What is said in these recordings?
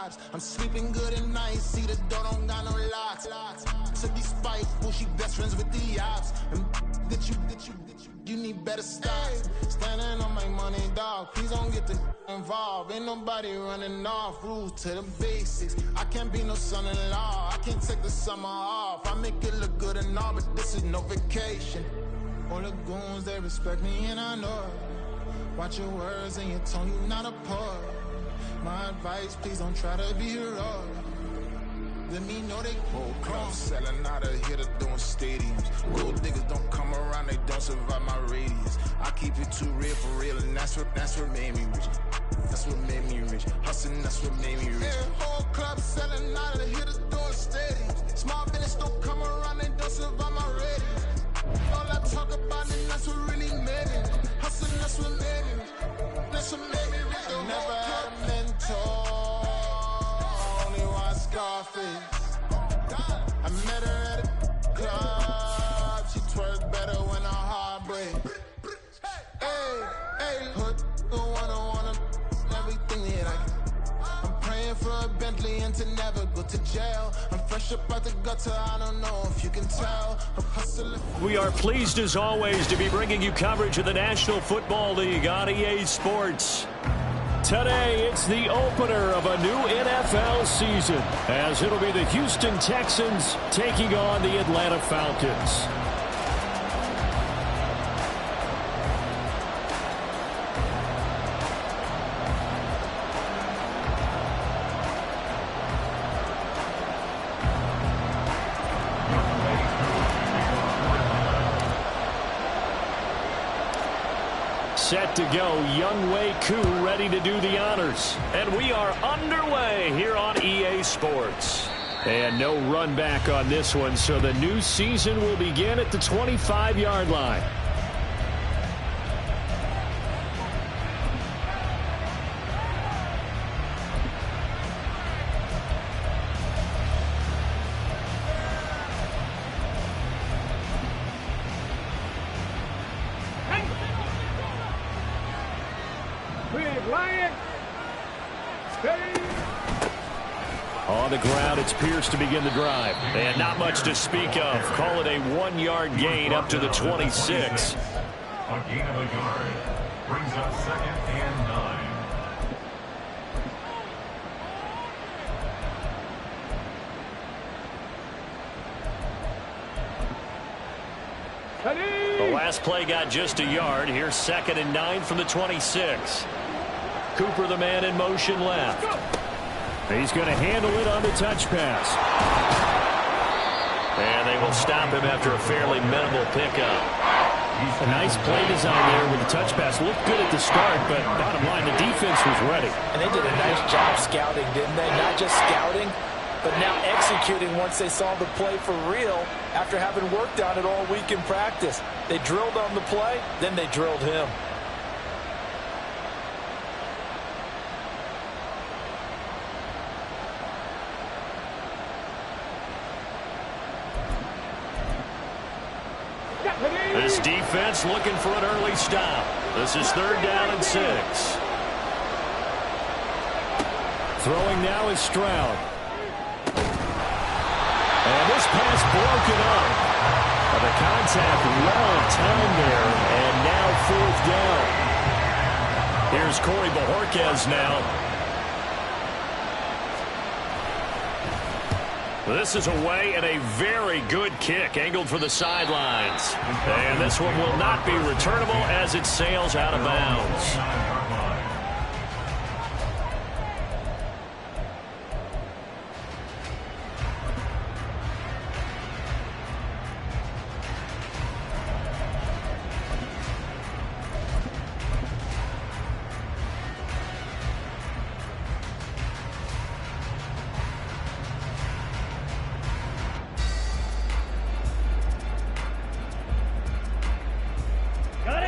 vibes. I'm sleeping good at night, see the door don't got no locks. To be spiteful, she best friends with the ops. And you need better stop. Standing on my money, dog. Please don't get the involved. Ain't nobody running off. Rules to the basics. I can't be no son-in-law. I can't take the summer off. I make it look good and all, but this is no vacation. All the goons, they respect me and I know it. Watch your words and your tone, you not a poet. My advice, please don't try to be heroic. Let me know they whole club selling out of here to doing stadiums. Gold niggas don't come around, they don't survive my radius. I keep it too real for real, and that's what made me rich. That's what made me rich. Hustling, that's what made me rich. Yeah, whole club selling out of here to doing stadiums. Small business don't come around, they don't survive my radius. All I talk about it, that's what really made me. Hustling, that's what made me. That's what made me rich. Never had a mentor, only one Scarface. I met her at a club. She twerks better when her heart breaks. Hey, hood, wanna everything that I can. I'm praying for a Bentley and to never go to jail. I'm fresh up out the gutter, I don't know if you can tell. I'm hustling. We are pleased as always to be bringing you coverage of the National Football League on EA Sports. Today, it's the opener of a new NFL season, as it'll be the Houston Texans taking on the Atlanta Falcons. Set to go, Younghoe Koo ready to do the honors. And we are underway here on EA Sports. And no run back on this one, so the new season will begin at the 25-yard line. On the ground, it's Pierce to begin the drive. And not much to speak of. Call it a 1-yard gain up to the 26. A gain of a yard brings up 2nd and 9. The last play got just a yard. Here's 2nd and 9 from the 26. Cooper, the man in motion left. He's going to handle it on the touch pass. And they will stop him after a fairly minimal pickup. A nice play design there with the touch pass. Looked good at the start, but bottom line, the defense was ready. And they did a nice job scouting, didn't they? Not just scouting, but now executing once they saw the play for real after having worked on it all week in practice. They drilled on the play, then they drilled him. This defense looking for an early stop. This is 3rd down and 6. Throwing now is Stroud. And this pass broken up. The contact well timed there, and now 4th down. Here's Corey Bojorquez now. This is away and a very good kick angled for the sidelines. And this one will not be returnable as it sails out of bounds.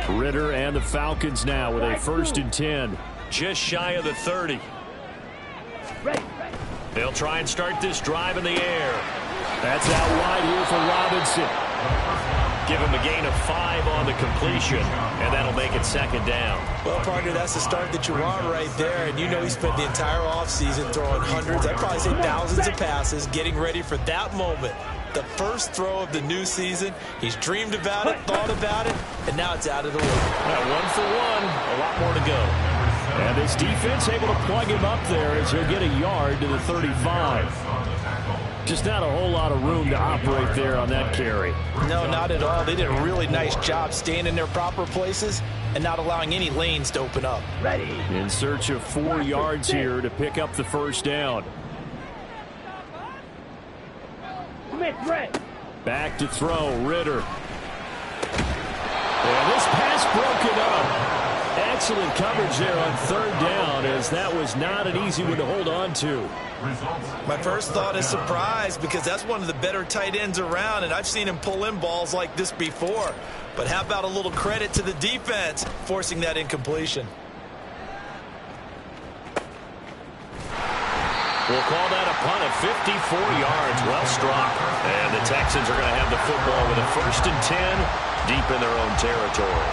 Ritter and the Falcons now with a 1st and 10. Just shy of the 30. They'll try and start this drive in the air. That's out wide here for Robinson. Give him a gain of 5 on the completion, and that'll make it second down. Well, partner, that's the start that you want right there. And you know he spent the entire offseason throwing hundreds, I'd probably say thousands of passes, getting ready for that moment. The first throw of the new season. He's dreamed about it, thought about it, and now it's out of the league. 1 for 1, a lot more to go. And this defense able to plug him up there as he'll get a yard to the 35. Just not a whole lot of room to operate there on that carry. No, not at all. They did a really nice job staying in their proper places and not allowing any lanes to open up. In search of 4 yards here to pick up the first down. Back to throw, Ritter. And this pass broken up. Excellent coverage there on 3rd down, as that was not an easy one to hold on to. My first thought is surprise, because that's one of the better tight ends around, and I've seen him pull in balls like this before. But how about a little credit to the defense forcing that incompletion? We'll call that a punt of 54 yards. Well struck. And the Texans are going to have the football with a 1st and 10 deep in their own territory.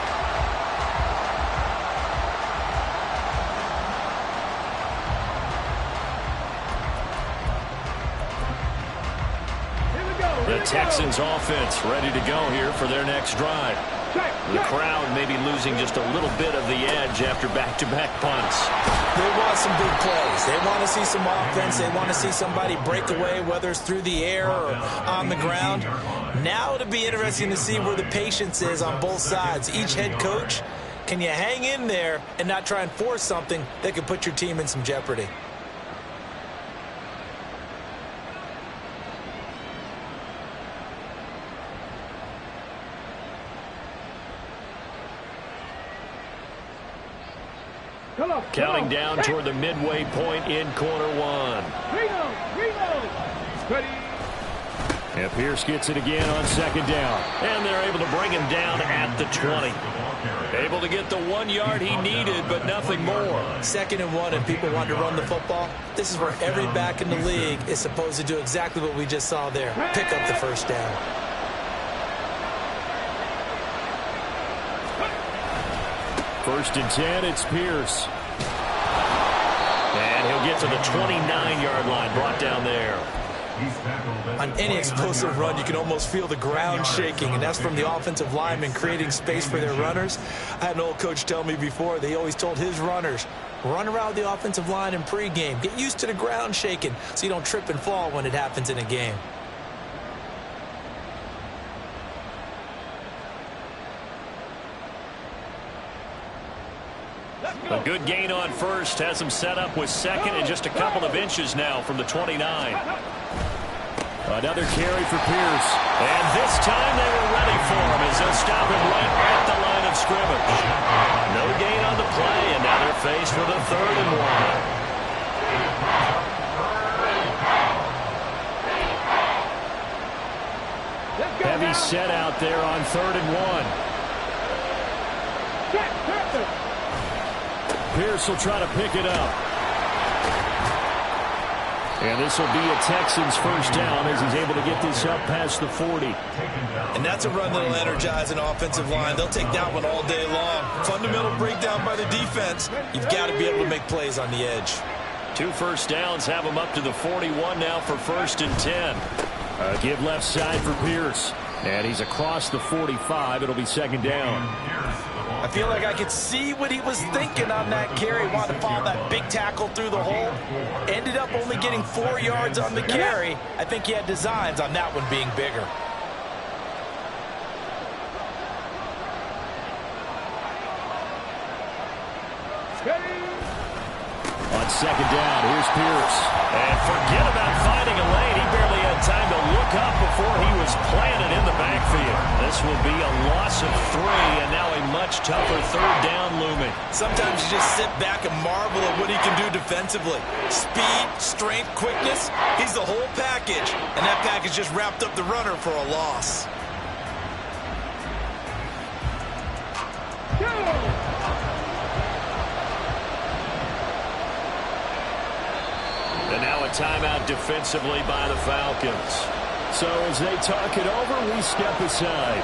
The Texans offense ready to go here for their next drive. The crowd may be losing just a little bit of the edge after back-to-back punts. They want some big plays. They want to see some offense. They want to see somebody break away, whether it's through the air or on the ground. Now it'll be interesting to see where the patience is on both sides. Each head coach, can you hang in there and not try and force something that could put your team in some jeopardy? Counting down toward the midway point in quarter 1. And Pierce gets it again on 2nd down. And they're able to bring him down at the 20. Able to get the 1 yard he needed, but nothing more. 2nd and 1, and people want to run the football. This is where every back in the league is supposed to do exactly what we just saw there. Pick up the first down. First and 10, it's Pierce. And he'll get to the 29-yard line, brought down there. On any explosive run, you can almost feel the ground shaking, and that's from the offensive linemen creating space for their runners. I had an old coach tell me before, they always told his runners, run around the offensive line in pregame. Get used to the ground shaking so you don't trip and fall when it happens in a game. A good gain on first has him set up with 2nd and just a couple of inches now from the 29. Another carry for Pierce. And this time they were ready for him as they'll stop him right at the line of scrimmage. No gain on the play, and now they're faced with a 3rd and 1. Heavy set out there on 3rd and 1. Pierce will try to pick it up. And this will be a Texans first down as he's able to get this up past the 40. And that's a run that will energize an offensive line. They'll take that one all day long. Fundamental breakdown by the defense. You've got to be able to make plays on the edge. 2 first downs have him up to the 41 now for 1st and 10. Give left side for Pierce. And he's across the 45. It'll be 2nd down. I feel like I could see what he was thinking on that carry. Wanted to follow that big tackle through the hole. Ended up only getting 4 yards on the carry. I think he had designs on that one being bigger. On 2nd down, here's Pierce. And forget about finding a lane. He barely had time to look up before he was planted in the backfield. This will be a loss of 3, and now a much tougher 3rd down looming. Sometimes you just sit back and marvel at what he can do defensively. Speed, strength, quickness. He's the whole package, and that package just wrapped up the runner for a loss. And now a timeout defensively by the Falcons. So as they talk it over, we step aside.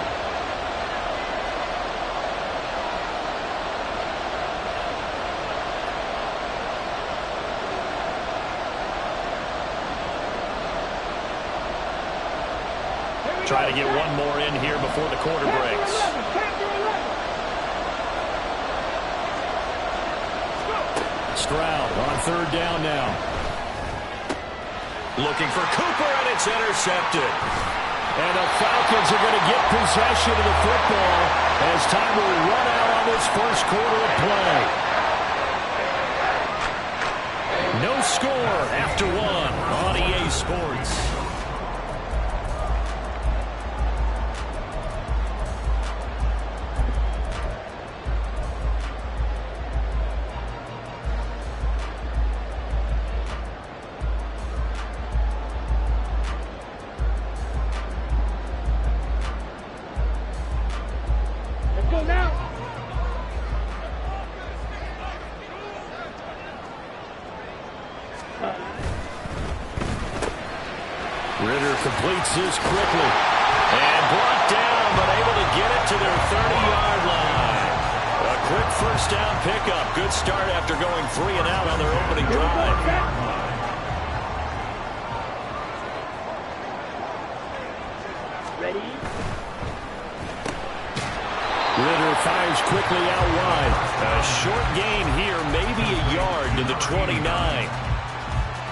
Try to get one more in here before the quarter breaks. Stroud on third down now. Looking for Cooper, and it's intercepted. And the Falcons are going to get possession of the football as time will run out on this first quarter of play. No score after one on EA Sports. Ritter completes this quickly. And brought down, but able to get it to their 30-yard line. A quick first down pickup. Good start after going 3 and out on their opening drive. Ready? Ritter fires quickly out wide. A short gain here, maybe a yard to the 29.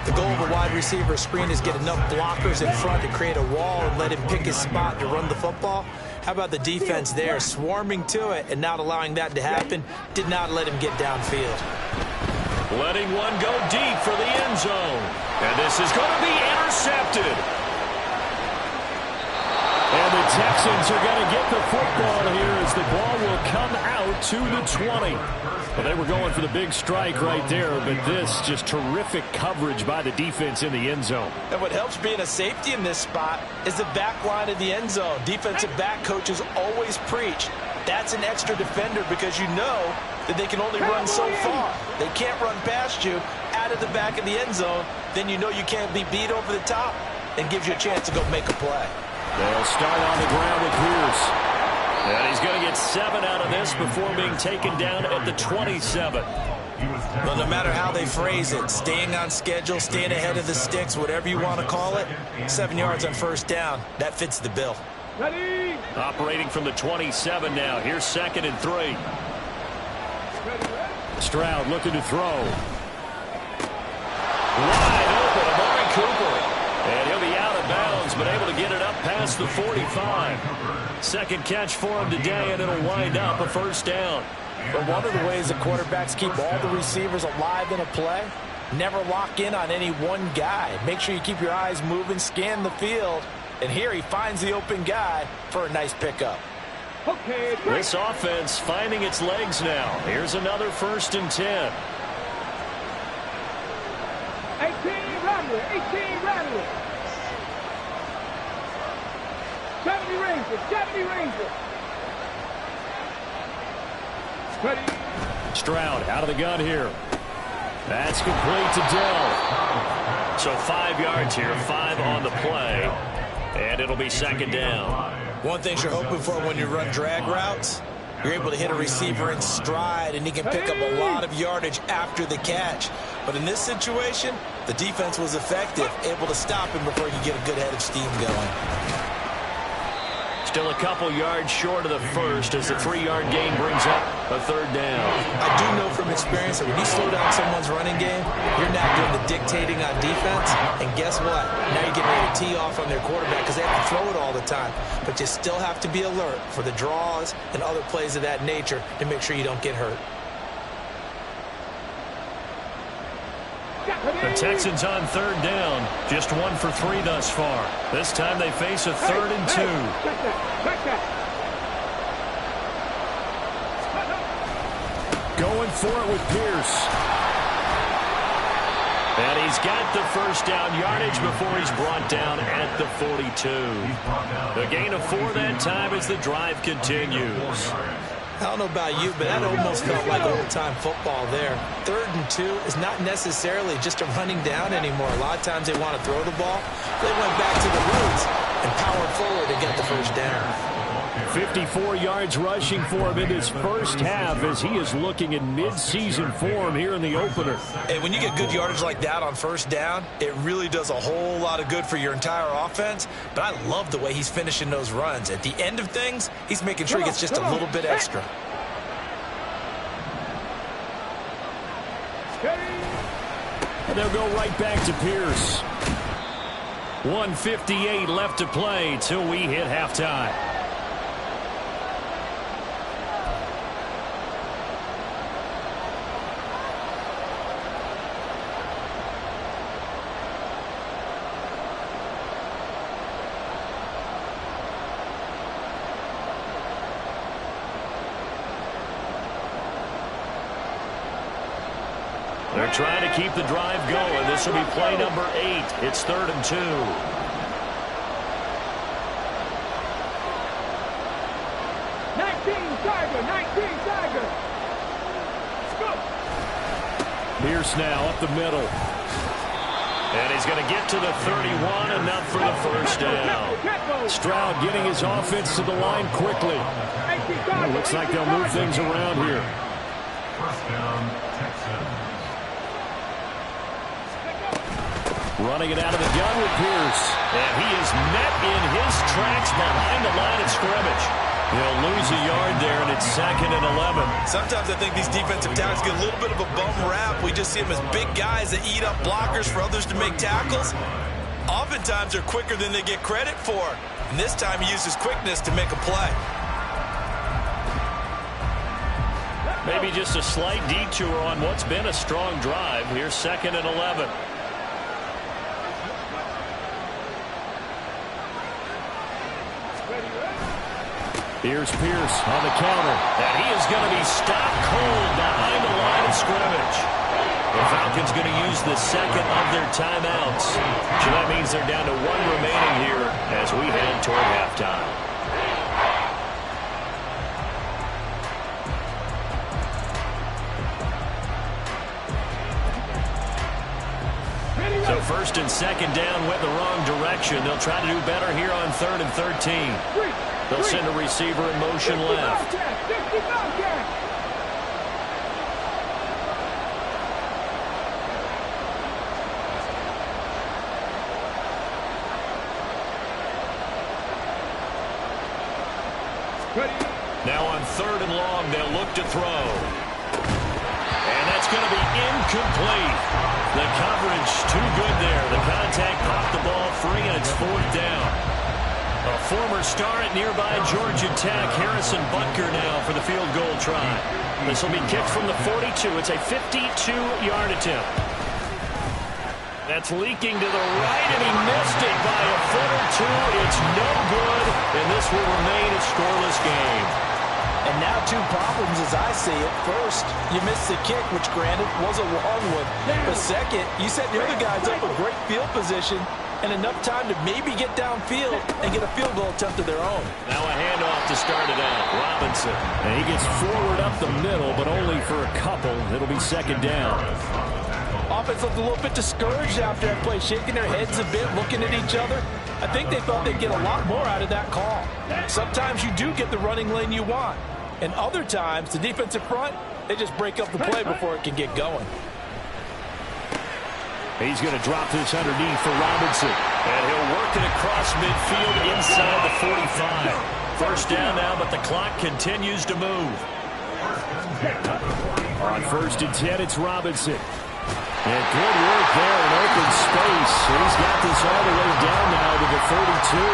The goal of a wide receiver screen is get enough blockers in front to create a wall and let him pick his spot to run the football. How about the defense there, swarming to it and not allowing that to happen? Did not let him get downfield. Letting one go deep for the end zone. And this is going to be intercepted. And the Texans are going to get the football here as the ball will come out to the 20. Well, they were going for the big strike right there, but this just terrific coverage by the defense in the end zone. And what helps being a safety in this spot is the back line of the end zone. Defensive back coaches always preach. That's an extra defender because you know that they can only run so far. They can't run past you out of the back of the end zone. Then you know you can't be beat over the top and gives you a chance to go make a play. They'll start on the ground with Pierce. And he's going to get 7 out of this before being taken down at the 27. Well, no matter how they phrase it, staying on schedule, staying ahead of the sticks, whatever you want to call it, 7 yards on first down, that fits the bill. Ready? Operating from the 27 now. Here's 2nd and 3. Stroud looking to throw. Wide open, Amari Cooper. And he'll be out of bounds, but able to get it up past the 45. Second catch for him today, and it'll wind up a first down. But one of the ways that quarterbacks keep all the receivers alive in a play, never lock in on any one guy. Make sure you keep your eyes moving, scan the field. And here he finds the open guy for a nice pickup. Okay, this offense finding its legs now. Here's another 1st and 10. 18 Rattler, 18 Rattler. 70 Rangers, 70 Rangers. Ready? Stroud out of the gun here. That's complete to Dell. So 5 yards here, 5 on the play. And it'll be 2nd down. One thing you're hoping for when you run drag routes, you're able to hit a receiver in stride, and he can pick up a lot of yardage after the catch. But in this situation, the defense was effective, able to stop him before he could get a good head of steam going. Still a couple yards short of the first as the 3-yard gain brings up a 3rd down. I do know from experience that when you slow down someone's running game, you're now doing the dictating on defense. And guess what? Now you're getting ready to tee off on their quarterback because they have to throw it all the time. But you still have to be alert for the draws and other plays of that nature to make sure you don't get hurt. The Texans on 3rd down. Just 1 for 3 thus far. This time they face a 3rd and 2. Going for it with Pierce. And he's got the first down yardage before he's brought down at the 42. The gain of 4 that time as the drive continues. I don't know about you, but that almost felt like old-time football there. 3rd and 2 is not necessarily just a running down anymore. A lot of times they want to throw the ball. They went back to the roots and powered forward to get the first down. 54 yards rushing for him in his first half as he is looking in mid-season form here in the opener. And when you get good yardage like that on first down, it really does a whole lot of good for your entire offense. But I love the way he's finishing those runs. At the end of things, he's making sure he gets just a little bit extra. And they'll go right back to Pierce. 1:58 left to play till we hit halftime. They're trying to keep the drive going. This will be play number 8. It's 3rd and 2. Tiger. Go. Pierce now up the middle. And he's going to get to the 31, enough for the first down. Stroud getting his offense to the line quickly. It looks like they'll move things around here. First down, Texans. Running it out of the gun with Pierce. And he is met in his tracks behind the line of scrimmage. He'll lose a yard there, and it's 2nd and 11. Sometimes I think these defensive tackles get a little bit of a bum rap. We just see them as big guys that eat up blockers for others to make tackles. Oftentimes they're quicker than they get credit for. And this time he uses quickness to make a play. Maybe just a slight detour on what's been a strong drive. Here's 2nd and 11. Here's Pierce on the counter. And he is going to be stopped cold behind the line of scrimmage. The Falcons going to use the second of their timeouts. So that means they're down to 1 remaining here as we head toward halftime. So 1st and 2nd down went the wrong direction. They'll try to do better here on 3rd and 13. They'll send a receiver in motion left. Now on 3rd and long, they'll look to throw. And that's going to be incomplete. The coverage too good there. The contact popped the ball free, and it's 4th down. A former star at nearby Georgia Tech, Harrison Butker now for the field goal try. This will be kicked from the 42. It's a 52-yard attempt. That's leaking to the right, and he missed it by a foot or two. It's no good, and this will remain a scoreless game. And now 2 problems as I see it. First, you missed the kick, which granted was a long one. But second, you set the other guys up with great field position and enough time to maybe get downfield and get a field goal attempt of their own. Now a handoff to start it out. Robinson. And he gets forward up the middle, but only for a couple. It'll be 2nd down. Offense looked a little bit discouraged after that play, shaking their heads a bit, looking at each other. I think they thought they'd get a lot more out of that call. Sometimes you do get the running lane you want. And other times, the defensive front, they just break up the play before it can get going. He's going to drop this underneath for Robinson. And he'll work it across midfield inside the 45. First down now, but the clock continues to move. On 1st and 10, it's Robinson. And good work there in open space. He's got this all the way down now to the 32.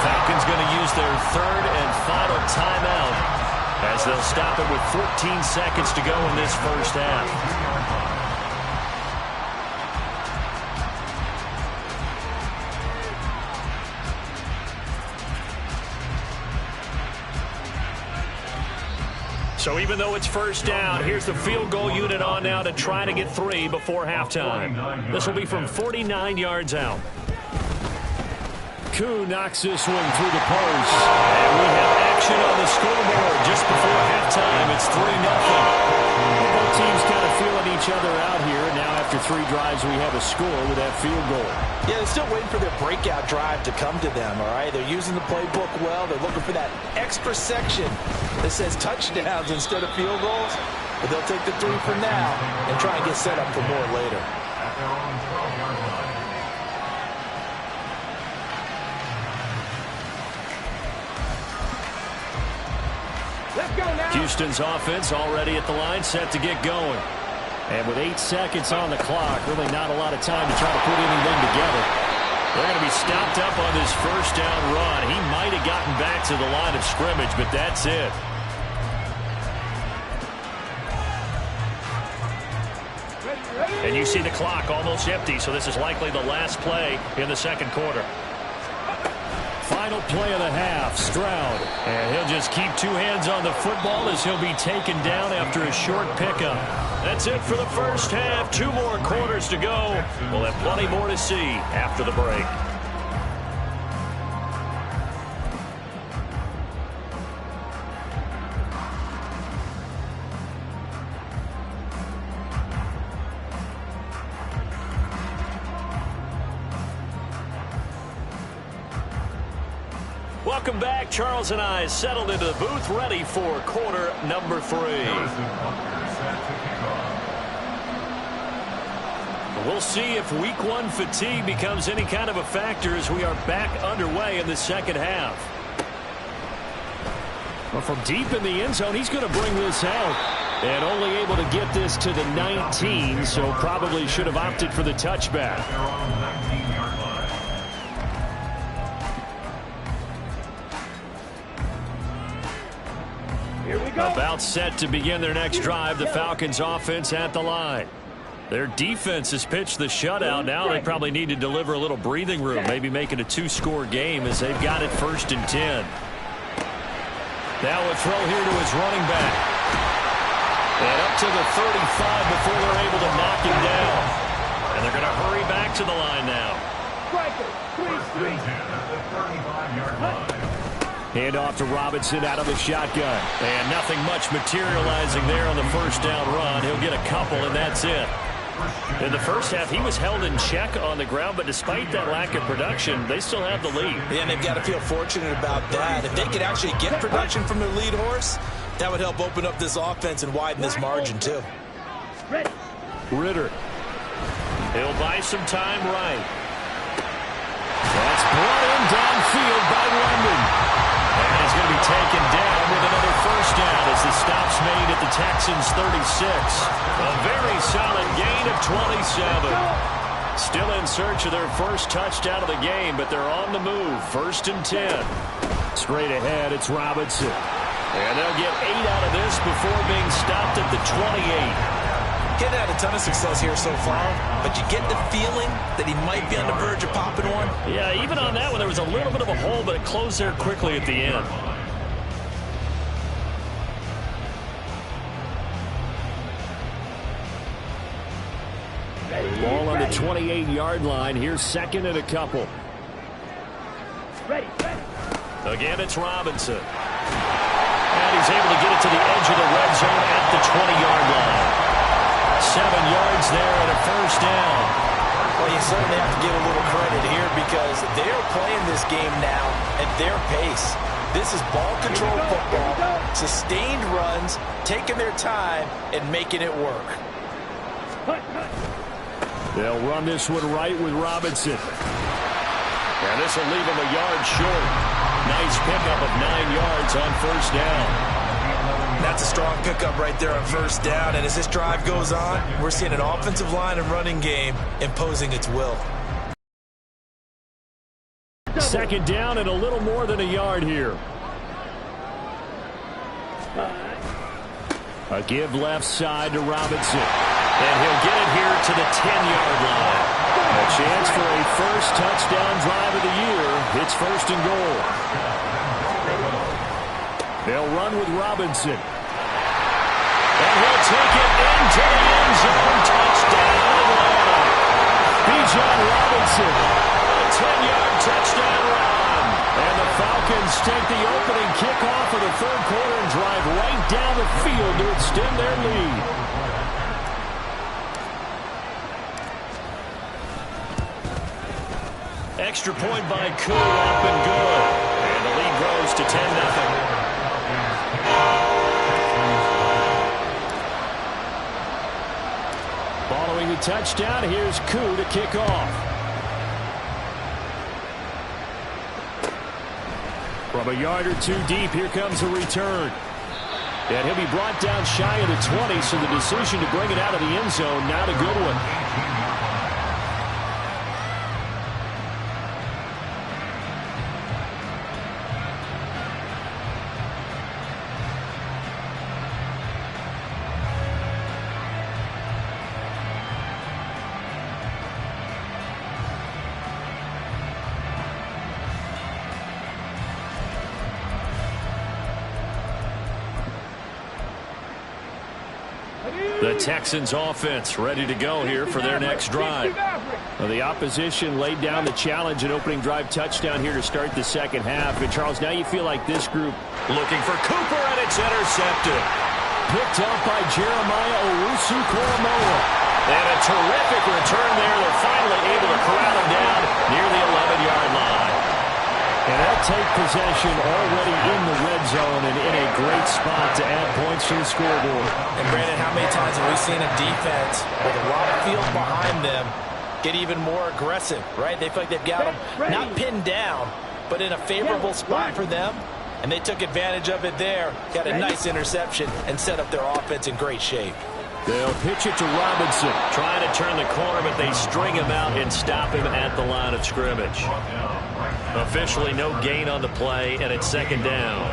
Falcons going to use their 3rd and final timeout as they'll stop it with 14 seconds to go in this first half. So even though it's first down, here's the field goal unit on now to try to get 3 before halftime. This will be from 49 yards out. Koo knocks this one through the post. And we have action on the scoreboard just before halftime. It's 3-0. Both teams kind of feeling each other out here. Now have after 3 drives, we have a score with that field goal. Yeah, they're still waiting for their breakout drive to come to them, all right? They're using the playbook well. They're looking for that extra section that says touchdowns instead of field goals. But they'll take the 3 for now and try and get set up for more later. At their own 12-yard line. Let's go now. Houston's offense already at the line, set to get going. And with 8 seconds on the clock, really not a lot of time to try to put anything together. They're going to be stopped up on this first down run. He might have gotten back to the line of scrimmage, but that's it. And you see the clock almost empty, so this is likely the last play in the second quarter. Final play of the half, Stroud. And he'll just keep 2 hands on the football as he'll be taken down after a short pickup. That's it for the first half. 2 more quarters to go. We'll have plenty more to see after the break. Welcome back. Charles and I settled into the booth, ready for quarter number 3. We'll see if week 1 fatigue becomes any kind of a factor as we are back underway in the second half. Well, from deep in the end zone, he's going to bring this out. And only able to get this to the 19, so probably should have opted for the touchback. Here we go. About set to begin their next drive, the Falcons offense at the line. Their defense has pitched the shutout. Now they probably need to deliver a little breathing room, maybe make it a 2-score game as they've got it 1st and 10. Now a throw here to his running back. And up to the 35 before they're able to knock him down. And they're going to hurry back to the line now. Hand off to Robinson out of the shotgun. And nothing much materializing there on the first down run. He'll get a couple, and that's it. In the first half, he was held in check on the ground, but despite that lack of production, they still have the lead. Yeah, and they've got to feel fortunate about that. If they could actually get production from their lead horse, that would help open up this offense and widen this margin, too. Ritter. He'll buy some time right. That's brought in downfield by London. And he's going to be taken down with another first down as the stop's made at the Texans' 36. A very solid gain of 27. Still in search of their first touchdown of the game, but they're on the move. 1st and 10. Straight ahead, it's Robinson. And they'll get 8 out of this before being stopped at the 28. He's had a ton of success here so far, but you get the feeling that he might be on the verge of popping one. Yeah, even on that one, there was a little bit of a hole, but it closed there quickly at the end. Ball on the 28-yard line. Here's 2nd and a couple. Again, it's Robinson. And he's able to get it to the edge of the red zone at the 20-yard line. 7 yards there and a first down. Well, you certainly have to give a little credit here because they're playing this game now at their pace. This is ball control football, sustained runs, taking their time, and making it work. They'll run this one right with Robinson. And this will leave him a yard short. Nice pickup of 9 yards on first down. That's a strong pickup right there on first down. And as this drive goes on, we're seeing an offensive line and running game imposing its will. 2nd down and a little more than a yard here. A give left side to Robinson. And he'll get it here to the 10-yard line. A chance for a first touchdown drive of the year. It's 1st and goal. They'll run with Robinson. And he'll take it into the end zone. Touchdown, Atlanta. Bijan Robinson. A 10-yard touchdown run. And the Falcons take the opening kickoff of the 3rd quarter and drive right down the field to extend their lead. extra point by Koo, up and good. And the lead grows to 10-0. Following the touchdown, here's Koo to kick off. From a yard or two deep, here comes a return. And he'll be brought down shy of the 20, so the decision to bring it out of the end zone, not a good one. The Texans offense ready to go here for their next drive. Well, the opposition laid down the challenge, an opening drive touchdown here to start the second half. And Charles, now you feel like this group looking for Cooper, and it's intercepted. Picked up by Jeremiah Owusu-Koramoah. And a terrific return there. They're finally able to corral him down near the 11-yard line. And they'll take possession already in the red zone and in a great spot to add points to the scoreboard. And Brandon, how many times have we seen a defense with a lot of field behind them get even more aggressive, right? They feel like they've got them not pinned down, but in a favorable spot for them. And they took advantage of it there, got a nice interception, and set up their offense in great shape. They'll pitch it to Robinson, trying to turn the corner, but they string him out and stop him at the line of scrimmage. Officially no gain on the play, and it's second down.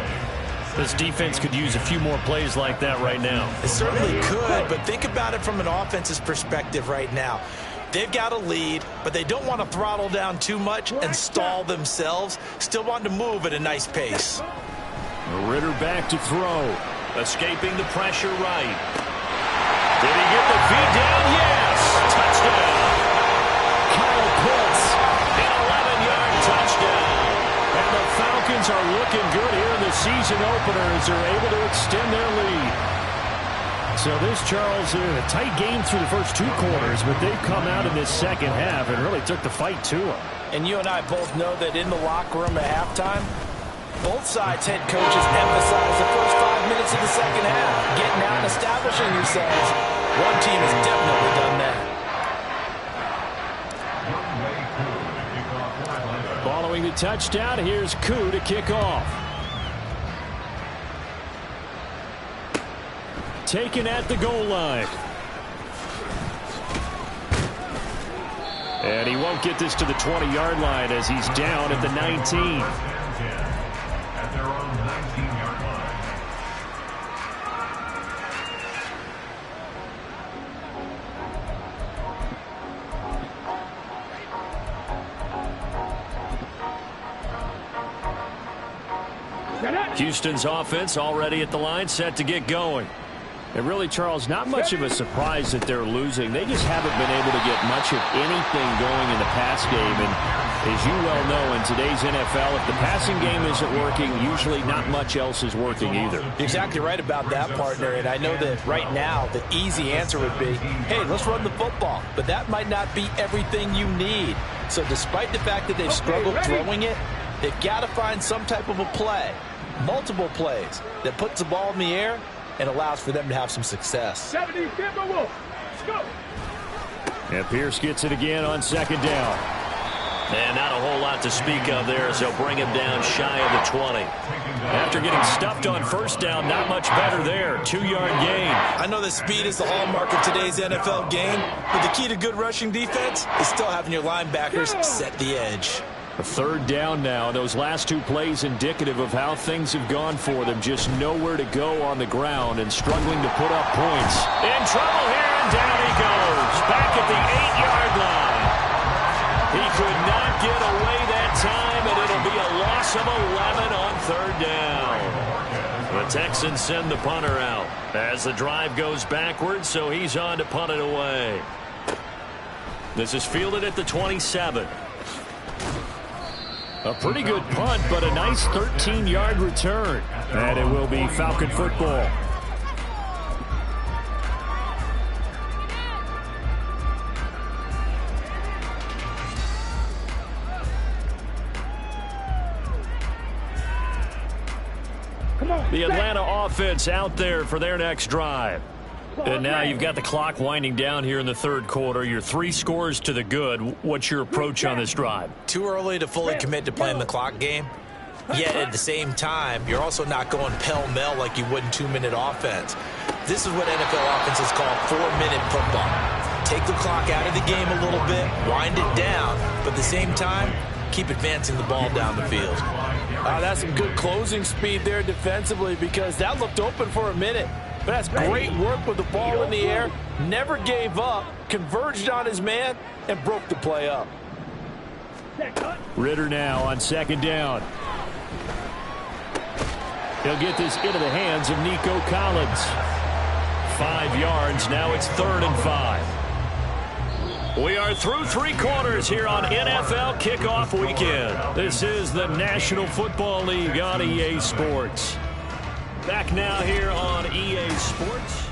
This defense could use a few more plays like that right now. It certainly could, but think about it from an offense's perspective right now. They've got a lead, but they don't want to throttle down too much and stall themselves. Still want to move at a nice pace. Ritter back to throw. Escaping the pressure right. Did he get the feed down? Yes! Touchdown! Kyle Pitts, an 11-yard touchdown. And the Falcons are looking good here in the season opener as they're able to extend their lead. So this, Charles, a tight game through the first two quarters, but they've come out in this second half and really took the fight to them. And you and I both know that in the locker room at halftime, both sides' head coaches emphasize the first 5 minutes of the second half, getting out and establishing yourselves. One team has definitely done that. Following the touchdown, here's Koo to kick off. Taken at the goal line. And he won't get this to the 20-yard line as he's down at the 19. At their own 19-yard line. Houston's offense already at the line, set to get going. And really, Charles, not much of a surprise that they're losing. They just haven't been able to get much of anything going in the pass game. And as you well know, in today's NFL, if the passing game isn't working, usually not much else is working either. You're exactly right about that, partner. And I know that right now the easy answer would be, hey, let's run the football. But that might not be everything you need. So despite the fact that they've struggled throwing it, they've got to find some type of a play, multiple plays, that puts the ball in the air and allows for them to have some success. Let's go. And Pierce gets it again on second down. And not a whole lot to speak of there as they'll bring him down shy of the 20. After getting stuffed on first down, not much better there. 2-yard gain. I know that speed is the hallmark of today's NFL game, but the key to good rushing defense is still having your linebackers set the edge. A third down now. Those last two plays indicative of how things have gone for them. Just nowhere to go on the ground and struggling to put up points. In trouble here, and down he goes. Back at the 8-yard line. He could not get away that time, and it'll be a loss of 11 on third down. The Texans send the punter out as the drive goes backwards, so he's on to punt it away. This is fielded at the 27. A pretty good punt, but a nice 13-yard return. And it will be Falcon football. The Atlanta offense out there for their next drive. And now you've got the clock winding down here in the third quarter. You're 3 scores to the good. What's your approach on this drive? Too early to fully commit to playing the clock game. Yet at the same time, you're also not going pell-mell like you would in 2-minute offense. This is what NFL offenses call 4-minute football. Take the clock out of the game a little bit, wind it down, but at the same time, keep advancing the ball down the field. That's some good closing speed there defensively, because that looked open for a minute. But that's great work with the ball in the air. Never gave up, converged on his man, and broke the play up. Ritter now on second down. He'll get this into the hands of Nico Collins. 5 yards. Now it's 3rd and 5. We are through 3 quarters here on NFL Kickoff Weekend. This is the National Football League on EA Sports. Back now here on EA Sports.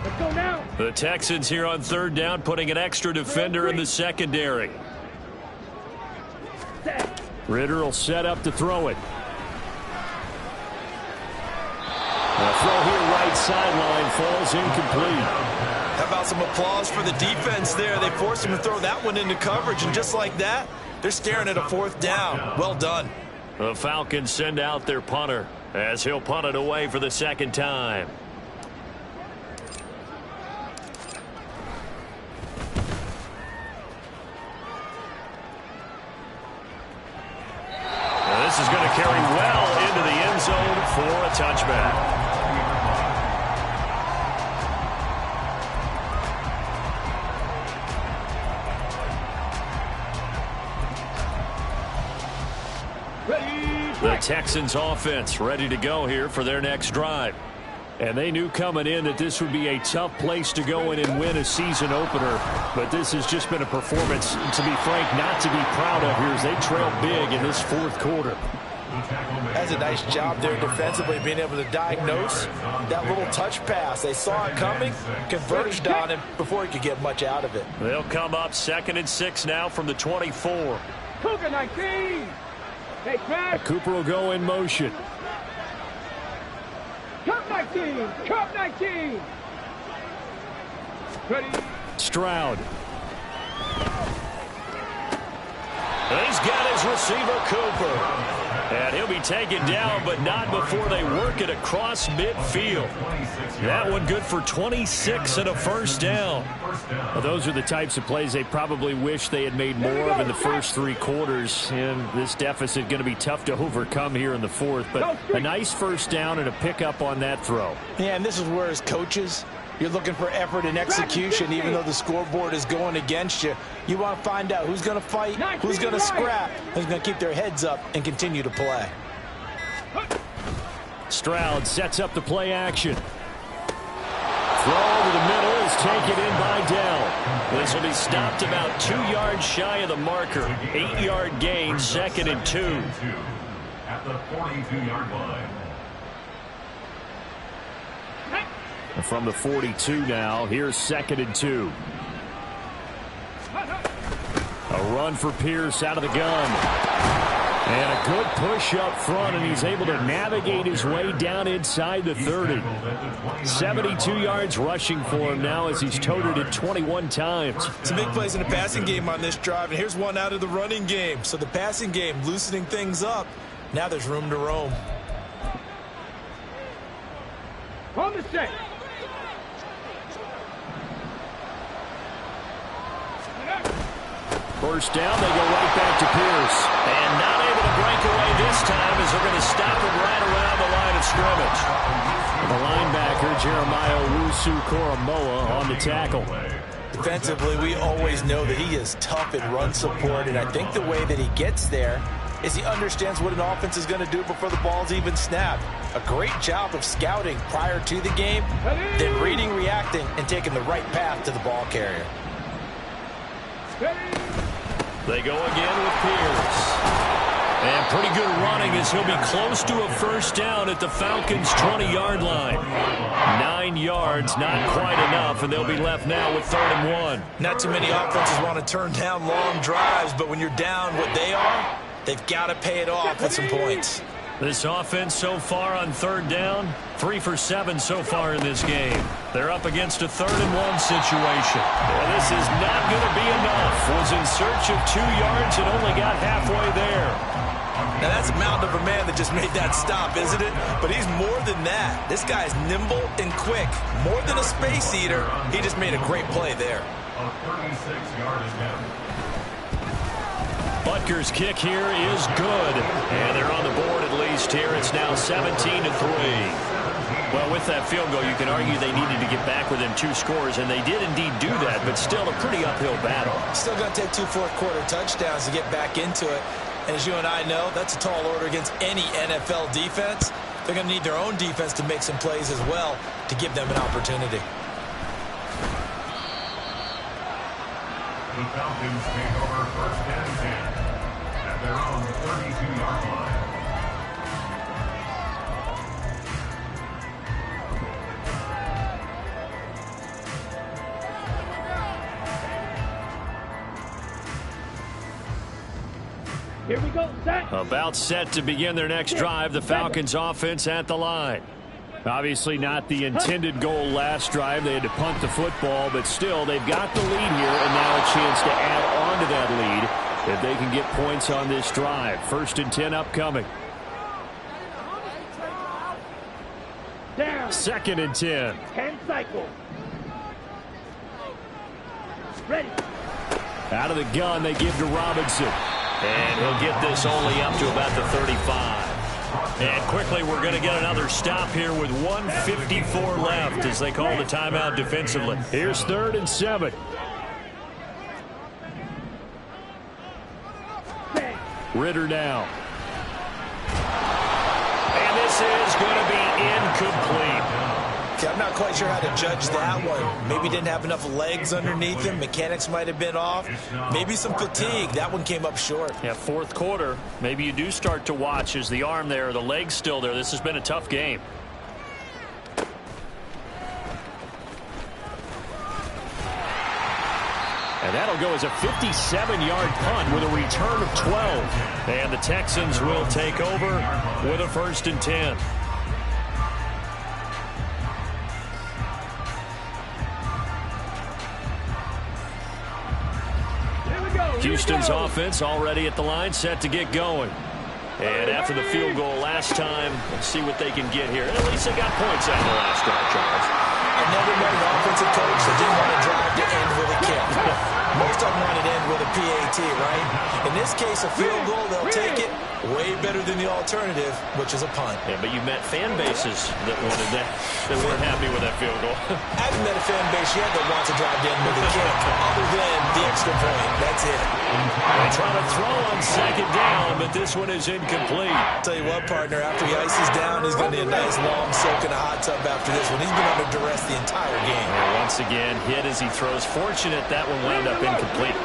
Let's go now. The Texans here on 3rd down, putting an extra defender in the secondary. Ritter will set up to throw it. The throw here right sideline falls incomplete. How about some applause for the defense there? They forced him to throw that one into coverage, and just like that, they're staring at a 4th down. Well done. The Falcons send out their punter as he'll punt it away for the 2nd time. Now this is going to carry well into the end zone for a touchback. The Texans offense ready to go here for their next drive. And they knew coming in that this would be a tough place to go in and win a season opener. But this has just been a performance, to be frank, not to be proud of here as they trail big in this 4th quarter. That's a nice job there defensively, being able to diagnose that little touch pass. They saw it coming, converged on him before he could get much out of it. They'll come up 2nd and 6 now from the 24. Cougar 19. Hey, Crash. Cooper will go in motion. Cup 19. Cup 19. Ready. Stroud. He's got his receiver, Cooper. And he'll be taken down, but not before they work it across midfield. That one good for 26 and a 1st down. Well, those are the types of plays they probably wish they had made more of in the first 3 quarters. And this deficit going to be tough to overcome here in the 4th. But a nice 1st down and a pickup on that throw. Yeah, and this is where, as coaches, you're looking for effort and execution, even though the scoreboard is going against you. You want to find out who's going to fight, who's going to scrap, who's going to keep their heads up and continue to play. Stroud sets up the play action. Throw over the middle is taken in by Dell. This will be stopped about 2 yards shy of the marker. 8-yard gain, 2nd and 2. At the 42-yard line. From the 42 now, here's 2nd and 2. A run for Pierce out of the gun. And a good push up front, and he's able to navigate his way down inside the 30. 72 yards rushing for him now as he's toted it 21 times. Some big plays in the passing game on this drive, and here's one out of the running game. So the passing game loosening things up. Now there's room to roam. On the set. First down, they go right back to Pierce. And not able to break away this time as they're going to stop him right around the line of scrimmage. The linebacker, Jeremiah Owusu-Koramoah, on the tackle. Defensively, we always know that he is tough in run support, and I think the way that he gets there is he understands what an offense is going to do before the ball's even snapped. A great job of scouting prior to the game, then reading, reacting, and taking the right path to the ball carrier. They go again with Pierce. And pretty good running as he'll be close to a first down at the Falcons' 20-yard line. 9 yards, not quite enough, and they'll be left now with 3rd and 1. Not too many offenses want to turn down long drives, but when you're down what they are, they've got to pay it off with some points. This offense so far on 3rd down, 3 for 7 so far in this game. They're up against a 3rd and 1 situation. And this is not going to be enough. Was in search of 2 yards and only got halfway there. Now that's a mountain of a man that just made that stop, isn't it? But he's more than that. This guy's nimble and quick. More than a space eater, he just made a great play there. A 36-yard attempt. Butker's kick here is good. And they're on the board at least here. It's now 17-3. Well, with that field goal, you can argue they needed to get back within 2 scores, and they did indeed do that, but still a pretty uphill battle. Still going to take 2 fourth-quarter touchdowns to get back into it. And as you and I know, that's a tall order against any NFL defense. They're going to need their own defense to make some plays as well to give them an opportunity. The Falcons take over 1st and 10 at their own 32-yard line. Here we go, set. About set to begin their next drive. The Falcons offense at the line. Obviously not the intended goal last drive. They had to punt the football, but still they've got the lead here and now a chance to add on to that lead if they can get points on this drive. 1st and 10 upcoming. Down. 2nd and 10. 10 cycles. Ready. Out of the gun they give to Robinson. And he'll get this only up to about the 35. And quickly we're going to get another stop here with 1:54 left as they call the timeout defensively. Here's 3rd and 7. Ritter now. And this is going to be incomplete. I'm not quite sure how to judge that one. Maybe didn't have enough legs underneath him. Mechanics might have been off. Maybe some fatigue. That one came up short. Yeah, 4th quarter. Maybe you do start to watch. Is the arm there, the leg's still there? This has been a tough game. And that'll go as a 57-yard punt with a return of 12. And the Texans will take over with a 1st and 10. Houston's offense already at the line, set to get going. And after the field goal last time, let's see what they can get here. And at least they got points out of the last drive, Charles. I never met an offensive coach that didn't want to drive to end with a kick. Most of them want it to end with a PAT, right? In this case, a field goal, they'll take it. Way better than the alternative, which is a punt. Yeah, but you met fan bases that wanted that, that weren't happy with that field goal. I haven't met a fan base yet that wants to drive to end with a kick, other than the extra point. That's it. They try to throw on 2nd down, but this one is incomplete. I'll tell you what, partner, after he ices down, he's going to need a nice long soak in a hot tub after this one. He's been under duress the entire game. And once again, hit as he throws. Fortunate that one wound up incomplete.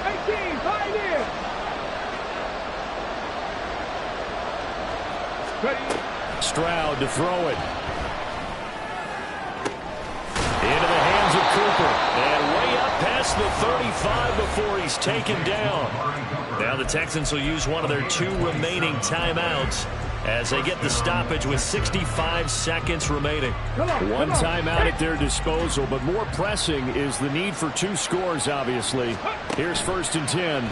18, fight in. Ready. Stroud to throw it. Into the hands of Cooper. And way up past the 35 before he's taken down. Now the Texans will use one of their 2 remaining timeouts as they get the stoppage with 65 seconds remaining. One timeout at their disposal, but more pressing is the need for 2 scores, obviously. Here's 1st and 10. And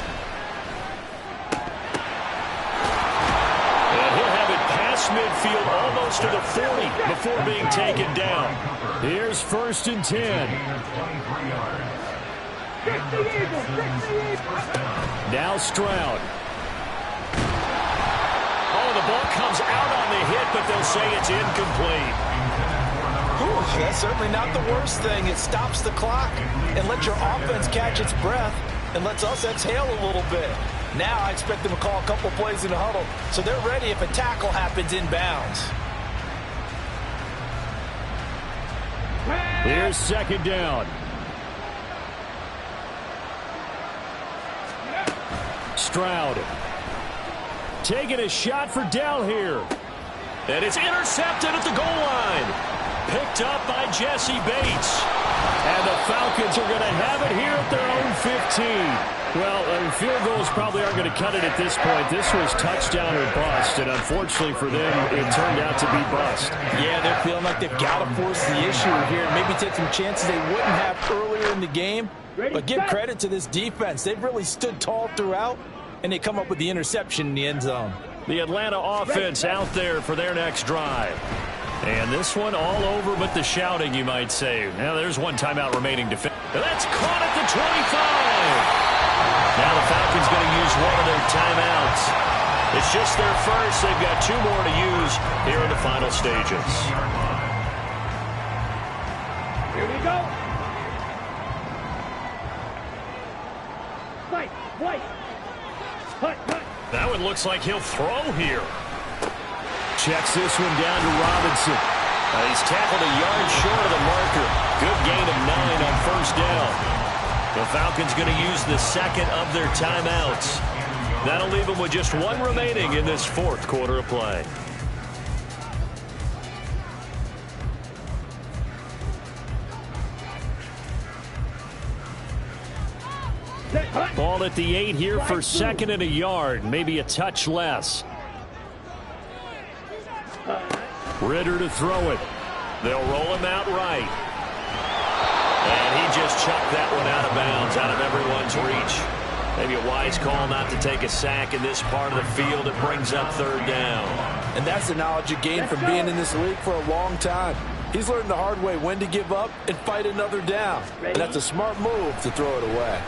he'll have it past midfield almost to the 40 before being taken down. Here's 1st and 10. Now Stroud. Oh, the ball comes out on the hit, but they'll say it's incomplete. Ooh, that's certainly not the worst thing. It stops the clock and lets your offense catch its breath and lets us exhale a little bit. Now I expect them to call a couple plays in the huddle so they're ready if a tackle happens inbounds. Here's 2nd down. Stroud. Taking a shot for Dell here. And it's intercepted at the goal line. Picked up by Jesse Bates. And the Falcons are going to have it here at their own 15. Well, field goals probably aren't going to cut it at this point. This was touchdown or bust, and unfortunately for them, it turned out to be bust. Yeah, they're feeling like they've got to force the issue here and maybe take some chances they wouldn't have earlier in the game. But give credit to this defense. They've really stood tall throughout, and they come up with the interception in the end zone. The Atlanta offense out there for their next drive. And this one all over but the shouting, you might say. Now there's one timeout remaining to finish. That's caught at the 25. Now the Falcons going to use one of their timeouts. It's just their first. They've got 2 more to use here in the final stages. Here we go. Fight, white. Cut. That one looks like he'll throw here. Checks this one down to Robinson. He's tackled a yard short of the marker. Good gain of 9 on first down. The Falcons going to use the second of their timeouts. That'll leave them with just 1 remaining in this 4th quarter of play. Ball at the 8 here for 2nd and a yard. Maybe a touch less. Ritter to throw it. They'll roll him out right. And he just chucked that one out of bounds, out of everyone's reach. Maybe a wise call not to take a sack in this part of the field. It brings up 3rd down. And that's the knowledge you gain from being in this league for a long time. He's learned the hard way when to give up and fight another down. And that's a smart move to throw it away.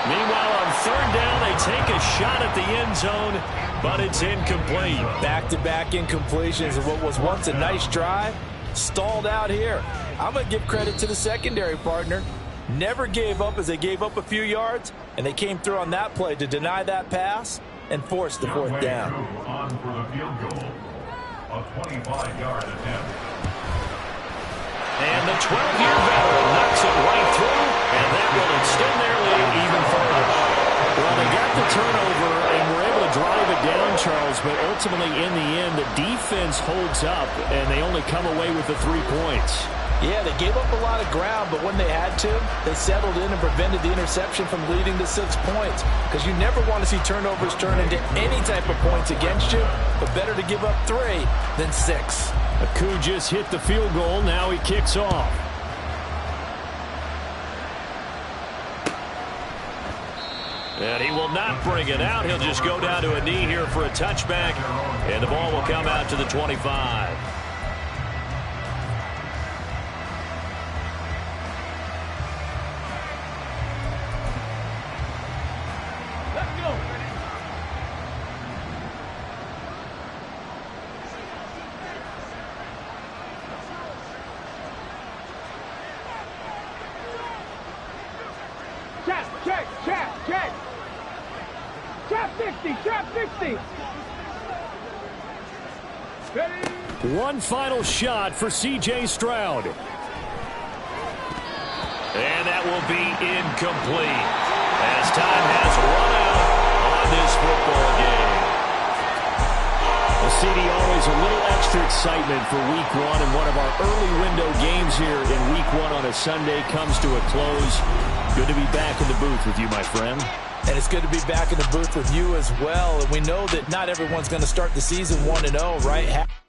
Meanwhile, on 3rd down, they take a shot at the end zone, but it's incomplete. Back-to-back incompletions of what was once a nice drive, stalled out here. I'm going to give credit to the secondary partner. Never gave up as they gave up a few yards, and they came through on that play to deny that pass and force the 4th down. On for the field goal, a 25-yard attempt. And the 12-year veteran knocks it right through, and that will extend their lead even further. Well, they got the turnover and were able to drive it down, Charles, but ultimately in the end, the defense holds up, and they only come away with the 3 points. Yeah, they gave up a lot of ground, but when they had to, they settled in and prevented the interception from leading to 6 points. Because you never want to see turnovers turn into any type of points against you, but better to give up 3 than 6. Aku just hit the field goal. Now he kicks off. And he will not bring it out. He'll just go down to a knee here for a touchback, and the ball will come out to the 25. Trap 60. Ready? One final shot for C.J. Stroud. And that will be incomplete as time has run out on this football game. Well, CD, always a little extra excitement for Week 1, and one of our early window games here in Week 1 on a Sunday comes to a close. Good to be back in the booth with you, my friend. And it's good to be back in the booth with you as well. And we know that not everyone's going to start the season 1-0, right?